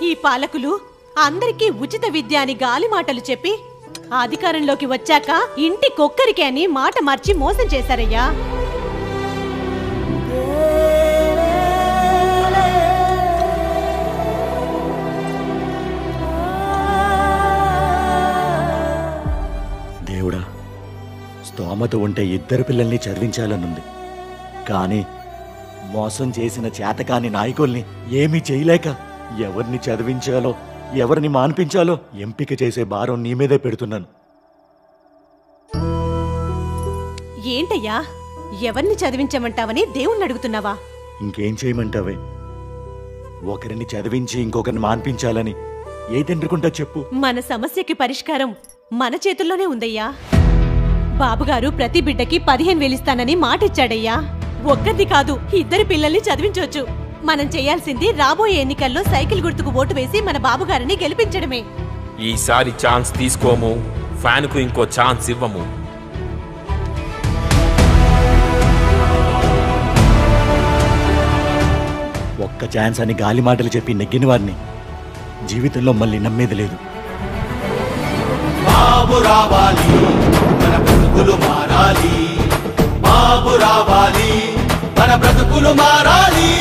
ఈ పాలకులు అందరికీ ఉచిత విద్య అని గాలి మాటలు చెప్పి అధికారంలోకి వచ్చాక ఇంటి కొక్కరికి అని మాట మార్చి మోసం చేశారయ్యా. దేవుడా, స్తోమత ఉంటే ఇద్దరు పిల్లల్ని చదివించాలనుంది. కానీ మోసం చేసిన చేతకాని నాయకుల్ని ఏమీ చేయలేక ఎవరిని చదివించాలో ఎవరిని మాన్పించాలో ఎంపిక చేసే భారం నీ మీదే పెడుతున్నాను. ఏంటయ్యా, ఎవరిని చదివించమంటావని దేవుణ్ణి అడుగుతున్నావా? ఇంకేం చేయమంటావే? ఒకరిని చదివించి ఇంకొకరిని మాన్పించాలని ఏ తండ్రికుంటా చెప్పు. మన సమస్యకి పరిష్కారం మన చేతుల్లోనే ఉందయ్యా. బాబుగారు ప్రతి బిడ్డకి 15,000 ఇస్తానని మాటిచ్చాడయ్యా. ఒక్కరిది కాదు, ఇద్దరి పిల్లల్ని చదివించవచ్చు. మనం చేయాల్సింది రాబోయే ఎన్నికల్లో సైకిల్ గుర్తుకు ఓటు వేసి మన బాబుగారిని గెలిపించడమే. ఈసారి ఛాన్స్ తీసుకోము, ఫ్యాన్ కు ఇంకో ఛాన్స్ ఇవ్వము. ఒక్క ఛాన్స్ అని గాలి మాటలు చెప్పి నెగ్గిన వారిని జీవితంలో మళ్ళీ నమ్మేది లేదు. బాబు రావాలి, మన బ్రతుకులు మారాలి. బాబు రావాలి, మన బ్రతుకులు మారాలి.